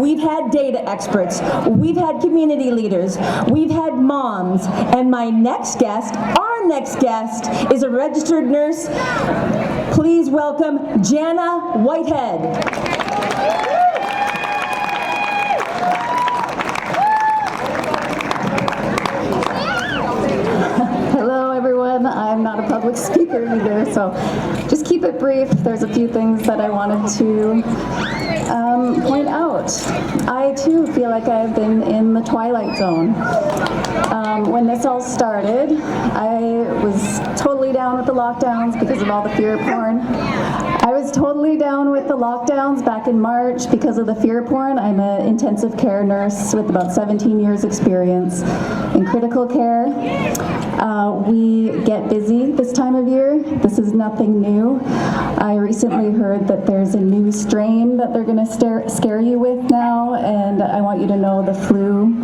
we've had data experts, we've had community leaders, we've had moms, and our next guest is a registered nurse. Please welcome Jana Whitehead. I'm not a public speaker either, so just keep it brief. There's a few things that I wanted to point out. I too feel like I've been in the twilight zone. When this all started, I was totally down with the lockdowns because of all the fear porn. I was totally down with the lockdowns back in March because of the fear porn. I'm an intensive care nurse with about 17 years experience in critical care. We get busy this time of year. This is nothing new. I recently heard that there's a new strain that they're going to scare you with now, and I want you to know the flu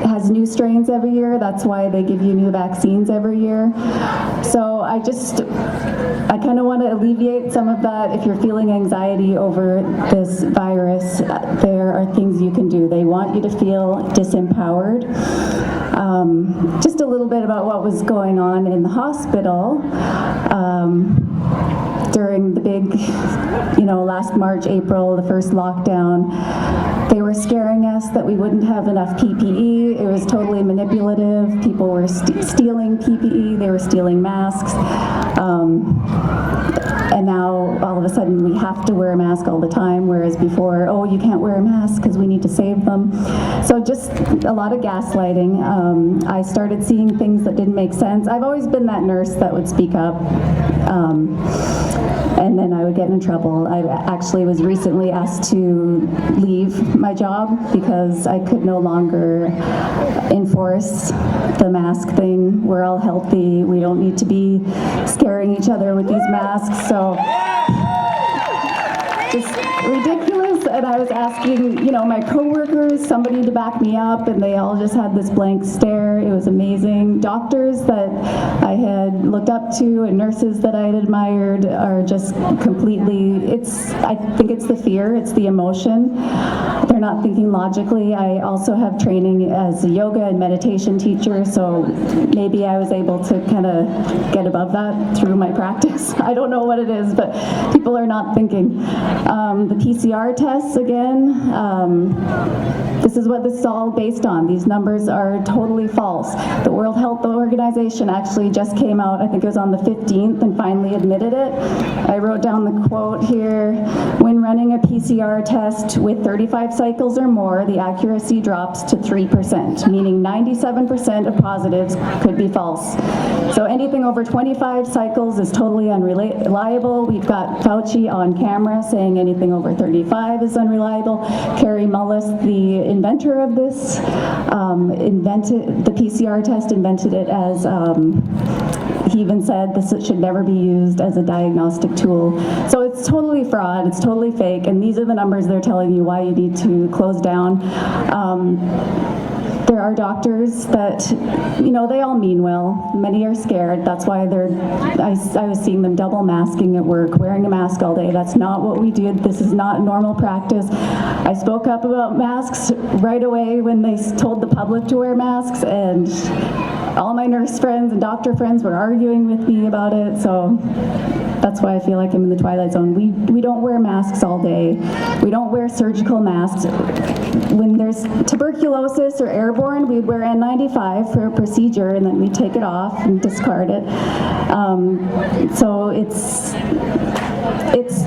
has new strains every year. That's why they give you new vaccines every year. So I kind of want to alleviate some of that. If you're feeling anxiety over this virus, there are things you can do. They want you to feel disempowered. Just a little bit about what was going on in the hospital. During the big, last March, April, the first lockdown, they were scaring us that we wouldn't have enough PPE. It was totally manipulative. People were stealing PPE. They were stealing masks. And now, all of a sudden, we have to wear a mask all the time, whereas before, you can't wear a mask because we need to save them. So just a lot of gaslighting. I started seeing things that didn't make sense. I've always been that nurse that would speak up, and then I would get in trouble. I actually was recently asked to leave my job because I could no longer enforce the mask thing. We're all healthy. We don't need to be scaring each other with these masks. So just ridiculous. And I was asking, my coworkers, somebody to back me up, and they all just had this blank stare. It was amazing. Doctors that I had looked up to and nurses that I had admired are just completely, I think it's the fear, it's the emotion. They're not thinking logically. I also have training as a yoga and meditation teacher, so maybe I was able to kind of get above that through my practice. I don't know what it is, but people are not thinking. The PCR tests, again, this is what this is all based on. These numbers are totally false. The World Health Organization actually just came out, I think it was on the 15th, and finally admitted it. I wrote down the quote here: when running a PCR test with 35 cycles or more, the accuracy drops to 3%, meaning 97% of positives could be false. So anything over 25 cycles is totally unreliable. We've got Fauci on camera saying anything over 35 is unreliable. Carrie Mullis, the inventor of this, invented the PCR test, invented it as, he even said this should never be used as a diagnostic tool. So it's totally fraud, it's totally fake, and these are the numbers they're telling you why you need to close down. There are doctors that, they all mean well. Many are scared. That's why I was seeing them double masking at work, wearing a mask all day. That's not what we do. This is not normal practice. I spoke up about masks right away when they told the public to wear masks, and all my nurse friends and doctor friends were arguing with me about it. So that's why I feel like I'm in the twilight zone. We don't wear masks all day. We don't wear surgical masks. When there's tuberculosis or airborne, we'd wear N95 for a procedure, and then we'd take it off and discard it. So it's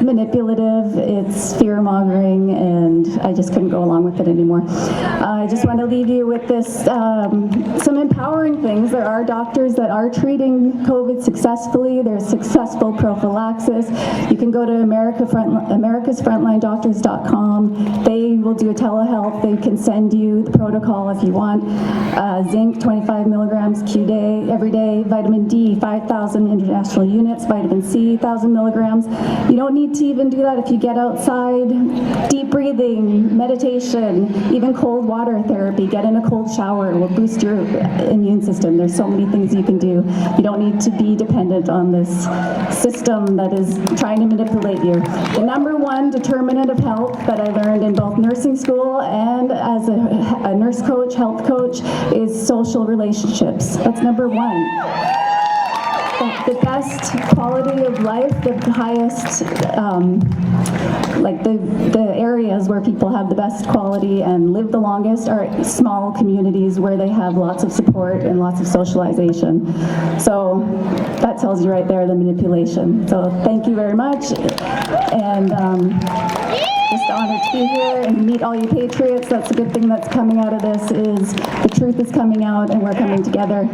manipulative, it's fear-mongering, and I just couldn't go along with it anymore. I just want to leave you with this, some empowering things. There are doctors that are treating COVID successfully. There's successful prophylaxis. You can go to americasfrontlinedoctors.com. They will do a telehealth. They can send you the protocol if you want. Zinc, 25 milligrams Q-day, every day. Vitamin D, 5,000 international units. Vitamin C, 1,000 milligrams. You don't need to even do that if you get outside. Deep breathing, meditation, even cold water therapy. Get in a cold shower. It will boost your immune system. There's so many things you can do. You don't need to be dependent on this system that is trying to manipulate you. The number one determinant of health that I learned in both nursing nursing school and as a nurse coach, health coach, is social relationships. That's number one. The best quality of life, the highest, like the areas where people have the best quality and live the longest are small communities where they have lots of support and lots of socialization. So that tells you right there the manipulation. So thank you very much, and just honored to be here and meet all you patriots. That's a good thing that's coming out of this is the truth is coming out and we're coming together.